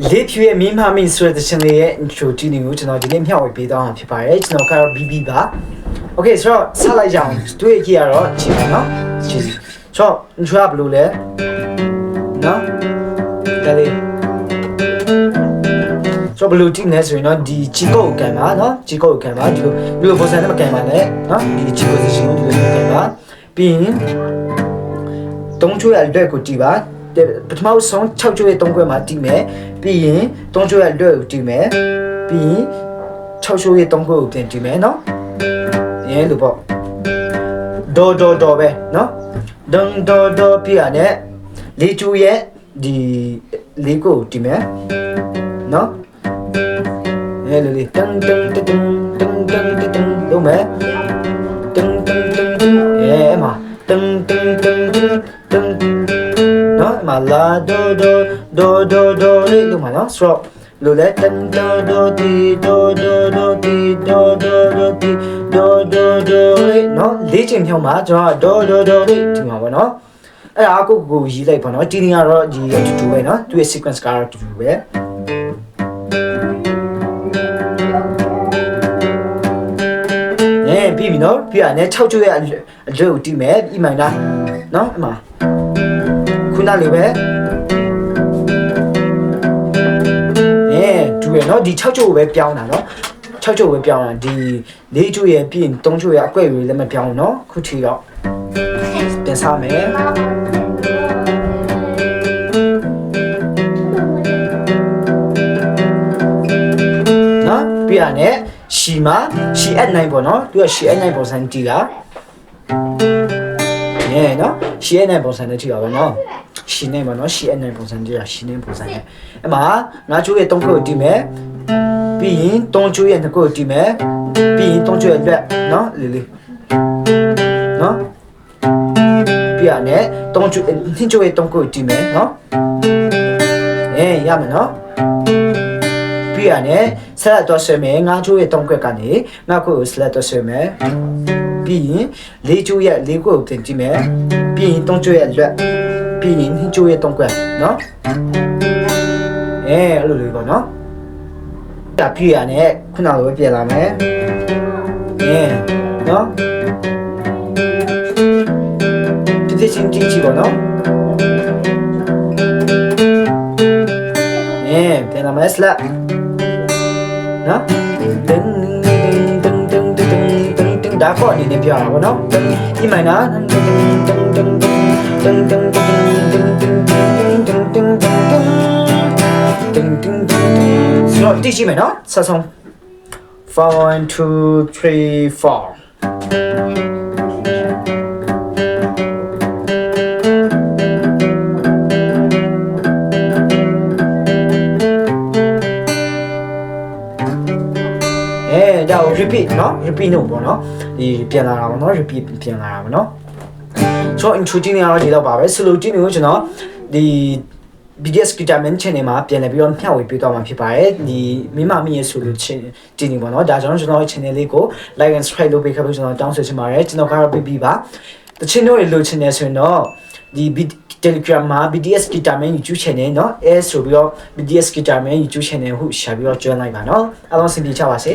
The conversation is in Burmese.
လေးဖြူရဲ့မင်းမမင်းဆိုတဲ့ရှင်လေးရဲ့ intro ကြည့်နေကိုကျွန်တော်ဒီနေ့မျှဝေပေးသွားမှာဖြစ်ပါတယ်ကျွန်တော်ကတော့ BB ပါ Okay ဆိုတော့ဆက်လိုက်ကြအောင်တွေ့ကြည့်ရတော့ကြည့်ပါနော်ကြည့်ဆိုတော့ intro ကဘယ်လိုလဲနော်ဒါလေးဆိုဘယ်လိုကြည့်လဲဆိုရင်တော့ဒီချီကုတ်ကိုကန်ပါနော်ချီကုတ်ကိုကန်ပါဒီလိုပုံစံနဲ့မကန်ပါနဲ့နော်ဒီချီကုတ်စီကိုဒီလိုကန်ပါပြီးရင်တုံးချွေးရတဲ့ကိုကြည့်ပါပထမဆုံး6ကျွေး3ခွဲမှာတီးမယ်ပြီးရင်3ကျွေးရလွတ်ကိုတီးမယ်ပြီးရင်6ကျွေး3ခွဲကိုပြန်တီးမယ်နော်ရဲလို့ပေါ့ဒေါ်ပဲနော်ဒေါ်ပြရတဲ့လေးကျွေးရဲ့ဒီလေးကိုတီးမယ်နော်ရဲလို့လေးတန်းလုံးမယ်တန်းရဲမှာတန်းနော်မလာဒိုလေးလို့မှာနော်ဆိုတော့လို့လဲတန်ဒိုတီဒိုလေးနော်လေးချိန်ဖြောင်းမှာကျွန်တော်ဒိုလေးဒီမှာပေါ့နော်အဲ့ဒါကိုရေးလိုက်ပါနော်ဒီနေရာတော့ဒီအတူတူပဲနော်သူရဲ့ sequence ကတော့အတူတူပဲပြီးပြီနော်ပြီးရတယ်6ကျွေးရဲ့အလွတ်ကိုတီးမယ်ပြီးမှန်လားနော်အမခုနလေးပဲတူရနော်ဒီ6ကျွေးကိုပဲပြောင်းတာနော်6ကျွေးကိုပဲပြောင်းတာဒီ4ကျွေးရဲ့ပြီးရင်3ကျွေးရဲ့အကွက်တွေလည်းမပြောင်းဘူးနော်ခုထီတော့ပြန်စားမယ်နော်ပြီးရတယ်ရှီအနိုင်ပေါ့နော်သူကရှီအနိုင်ပုံစံတီးတာနော်ရှီအနိုင်ပုံစံနဲ့တီးတာပေါ့နော်ရှီနေပေါ့နော်ရှီအနိုင်ပုံစံတီးတာရှီနေပုံစံနဲ့အဲ့မှာငါးချိုးရဲ့3ခုကိုတီးမယ်ပြီးရင်3ချိုးရဲ့2ခုကိုတီးမယ်ပြီးရင်3ချိုးရဲ့လက်နော်လေးနော်ပြီးရတယ်3ချိုး2ချိုးရဲ့3ခုကိုတီးမယ်နော်ရမယ်နော်ပြီးရတယ်ဆက်လက်တော့ဆွဲမယ်ငါးချိုးရဲ့3ခွက်ကနေငါးခုကိုဆက်လက်တော့ဆွဲမယ်ပြီးရင်4ချိုးရဲ့4ခုကိုတင်ကြည့်မယ်ပြီးရင်3ချိုးရဲ့လက်ပြီးရင်2ချိုးရဲ့3ခွက်နော်အဲ့လိုလေးပေါ့နော်ဒါပြီးရတယ်ခုနလိုပဲပြန်လာမယ်နော်ဒီချင်းကြည့်ကြည့်ပေါ့နော်ပြန်လာမယ်ဆက်လက်နော်ဒါကောအနေနဲ့ပြောရတာပေါ့နော်ဒီမိုင်နာဆိုတော့တိရှိမယ်နော်ဆက်ဆုံး 1 2 3 4ဒါကို repeat နော် repeat လို့ပေါ့နော်ဒီပြန်လာတာပေါ့နော် repeat ပြန်လာတာပေါ့နော်ဆိုတော့ intro ကြည့်နေရတော့ဒီတော့ပါပဲ solo ကြည့်နေလို့ကျွန်တော်ဒီ BDS Guitar Man channel မှာပြန်လည်ပြီးတော့မျှဝေပေးသွားမှာဖြစ်ပါတယ်ဒီမိမမရဲ့ solo ကြည့်နေပေါ့နော်ဒါကြောင့်ကျွန်တော်ရဲ့ channel လေးကို like and subscribe လုပ်ပေးခဲ့ဖို့ကျွန်တော်တောင်းဆိုချင်ပါတယ်ကျွန်တော်ကတော့ BB ပါတချင်တို့ရဲ့လိုချင်နေဆိုရင်တော့ဒီ Telegram မှာ BDS Guitar Man YouTube channel เนาะအဲဆိုပြီးတော့ BDS Guitar Man YouTube channel ဟုရှာပြီးတော့ join လိုက်ပါเนาะအားလုံးစင်ပြေကြပါစေ